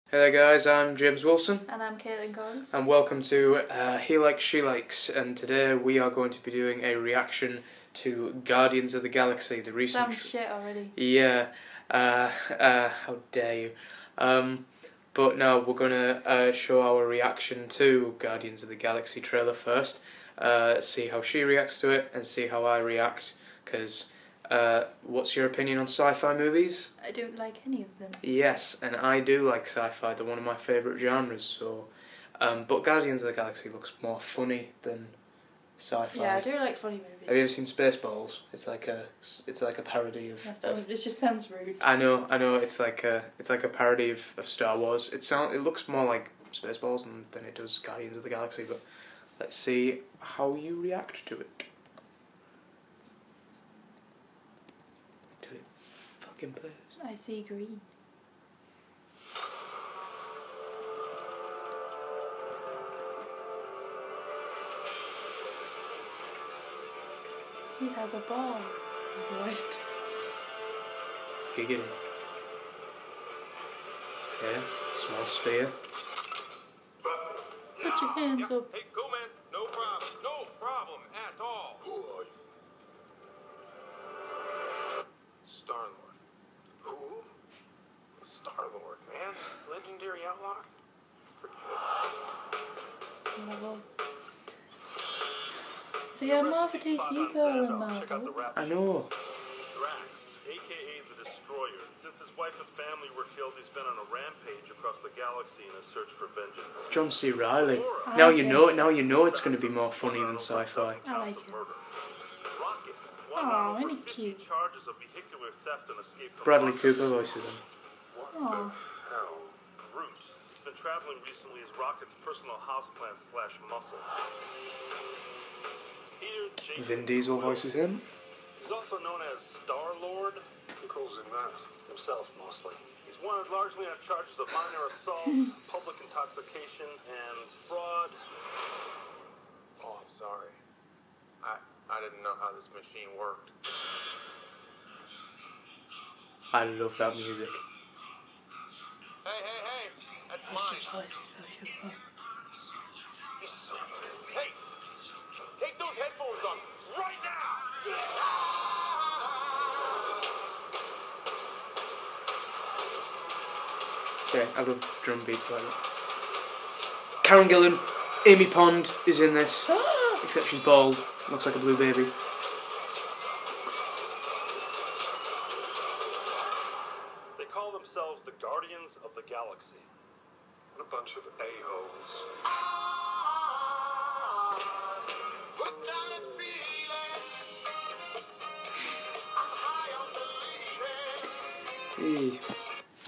Hey there guys, I'm James Wilson. And I'm Caitlin Collins. And welcome to He Likes, She Likes. And today we are going to be doing a reaction to Guardians of the Galaxy, the recent... Sounds shit already. Yeah, how dare you. But no, we're going to show our reaction to Guardians of the Galaxy trailer first. See how she reacts to it and see how I react, because... what's your opinion on sci-fi movies? I don't like any of them. Yes, and I do like sci-fi. They're one of my favourite genres. So, but Guardians of the Galaxy looks more funny than sci-fi. Yeah, I do like funny movies. Have you ever seen Spaceballs? It's like a parody of. It just sounds rude. I know. It's like a parody of Star Wars. It looks more like Spaceballs than it does Guardians of the Galaxy. But let's see how you react to it. Plays. I see green. He has a ball. Right. Giggling. Okay, small sphere. Put your hands up. Hey, go man. No problem. No problem at all. Who are you? Star-Lord. Who? Star-Lord, man. Legendary outlaw? Forget Marvel. So you're more of a DC girl than Marvel. I know. Drax, a.k.a. the Destroyer. Since his wife and family were killed, he's been on a rampage across the galaxy in a search for vengeance. John C. Reilly. Now you know it's going to be more funny than sci-fi. I like it. Rocket. Aw, isn't he cute? Charges of vehicular theft and escape from Bradley Cooper voices him. Aw. Hell, Groot. He's been traveling recently as Rocket's personal houseplant / muscle. Peter Jason Vin Diesel voices him. He's also known as Star-Lord. Who calls him that? Himself, mostly. He's wanted largely on charges of minor assault, public intoxication, and fraud. Oh, I'm sorry. I didn't know how this machine worked. I love that music. Hey, that's mine. Hey, take those headphones off right now. Okay, I love drum beats like that. Karen Gillan, Amy Pond is in this, except she's bald. Looks like a blue baby. They call themselves the Guardians of the Galaxy. What a bunch of a-holes.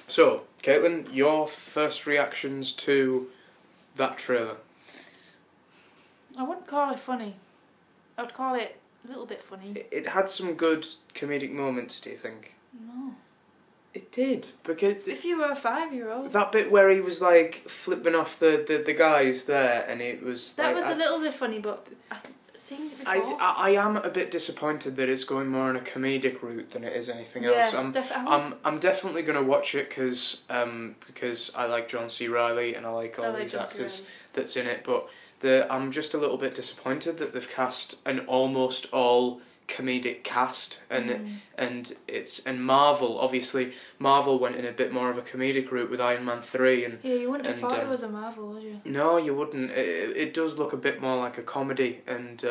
So, Caitlin, your first reactions to that trailer? I wouldn't call it funny. I would call it a little bit funny. It had some good comedic moments, do you think? No. It did, because... If you were a 5-year-old. That bit where he was like flipping off the guys there, and it was That like, was a little bit funny, but seeing it before. I am a bit disappointed that it's going more on a comedic route than it is anything else. I'm definitely gonna watch it because I like John C. Reilly and I like all these actors that's in it, but I'm just a little bit disappointed that they've cast an almost all comedic cast, and Marvel, obviously Marvel went in a bit more of a comedic route with Iron Man 3, and yeah, you wouldn't have thought it was a Marvel, would you? No, you wouldn't. It does look a bit more like a comedy, and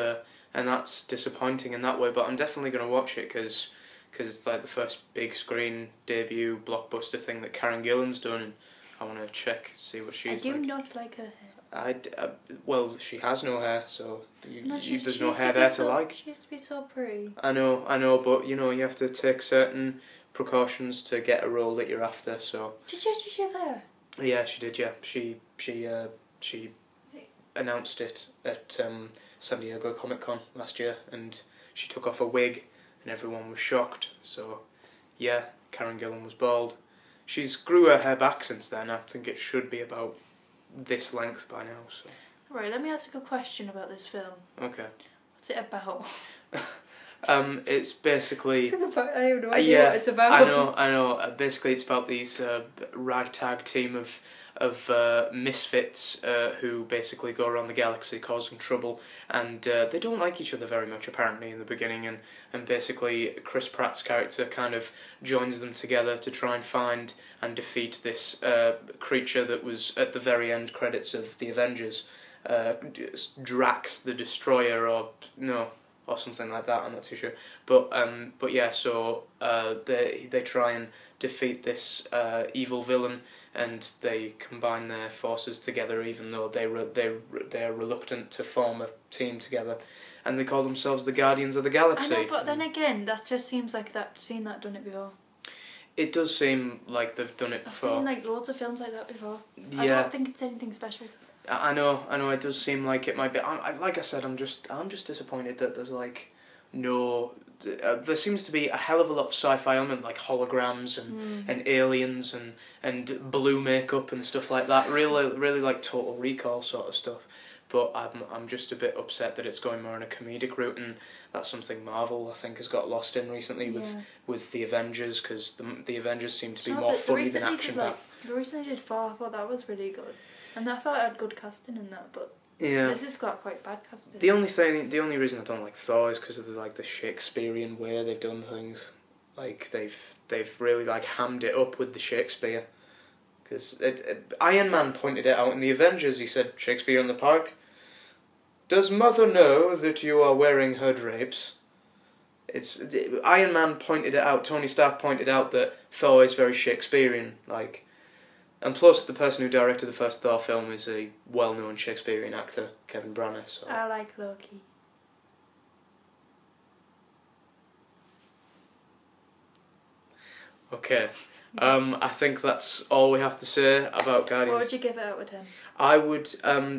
that's disappointing in that way, but I'm definitely going to watch it because it's like the first big screen debut blockbuster thing that Karen Gillan's done, and I want to see what she's like. I do not like her hair. Well, she has no hair, so there's no she hair there to so, like. She used to be so pretty. I know, but you have to take certain precautions to get a role that you're after. So. Did she actually shave hair? Yeah, she did. Yeah, she announced it at San Diego Comic-Con last year, and she took off a wig, and everyone was shocked. So, yeah, Karen Gillan was bald. She's grew her hair back since then. I think it should be about this length by now. So. Right, let me ask a question about this film. Okay. What's it about? It's basically... I have no idea what it's about. I know. Basically, it's about these ragtag team of misfits who basically go around the galaxy causing trouble, and they don't like each other very much apparently in the beginning, and basically Chris Pratt's character kind of joins them together to try and find and defeat this creature that was at the very end credits of the Avengers, Drax the Destroyer, or something like that. I'm not too sure, but yeah. So they try and defeat this evil villain, and they combine their forces together, even though they're reluctant to form a team together, and they call themselves the Guardians of the Galaxy. I know, but then again, that just seems like seen that done it before. It does seem like they've done it before. I've seen like loads of films like that before. Yeah. I don't think it's anything special. I know. It does seem like it might be. Like I said, I'm just disappointed that there's like no. There seems to be a hell of a lot of sci-fi element, like holograms and aliens and blue makeup and stuff like that. Really like Total Recall sort of stuff. But I'm just a bit upset that it's going more on a comedic route, and that's something Marvel I think has got lost in recently with the Avengers, because the Avengers seem to be more funny than action-packed. They recently did Thor. I thought that was really good, and I thought it had good casting in that, but this has got quite bad casting. The only reason I don't like Thor is because of the Shakespearean way they've done things. Like they've really like hammed it up with the Shakespeare. Because Iron Man pointed it out in the Avengers. He said, "Shakespeare in the park. Does Mother know that you are wearing her drapes?" Iron Man pointed it out. Tony Stark pointed out that Thor is very Shakespearean, like, and plus the person who directed the first Thor film is a well-known Shakespearean actor, Kevin Branagh. So. I like Loki. Okay, I think that's all we have to say about Guardians. What would you give it out of 10? I would,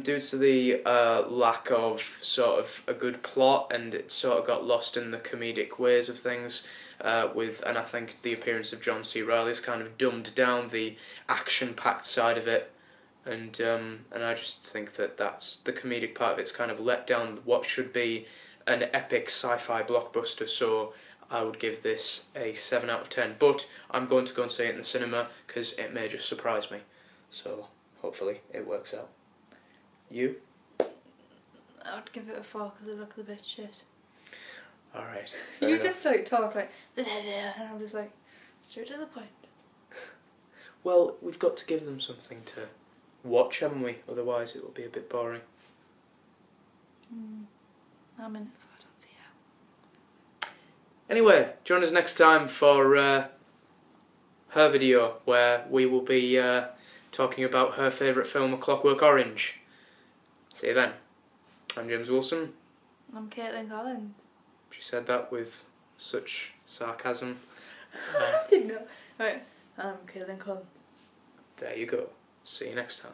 due to the lack of sort of a good plot, and it sort of got lost in the comedic ways of things, and I think the appearance of John C. Reilly's kind of dumbed down the action-packed side of it, and I just think that's the comedic part of it's kind of let down what should be an epic sci-fi blockbuster. So I would give this a 7 out of 10, but I'm going to go and see it in the cinema because it may just surprise me. So hopefully it works out. You? I would give it a 4 because it looks a bit shit. Alright. You just like talk like, and I'm just like, straight to the point. Well, we've got to give them something to watch, haven't we? Otherwise it will be a bit boring. I'm in it, so I don't see how. Anyway, join us next time for her video, where we will be talking about her favourite film, A Clockwork Orange. See you then. I'm James Wilson. I'm Caitlin Collins. She said that with such sarcasm. I didn't know. Right, I'm Caitlin Collins. There you go. See you next time.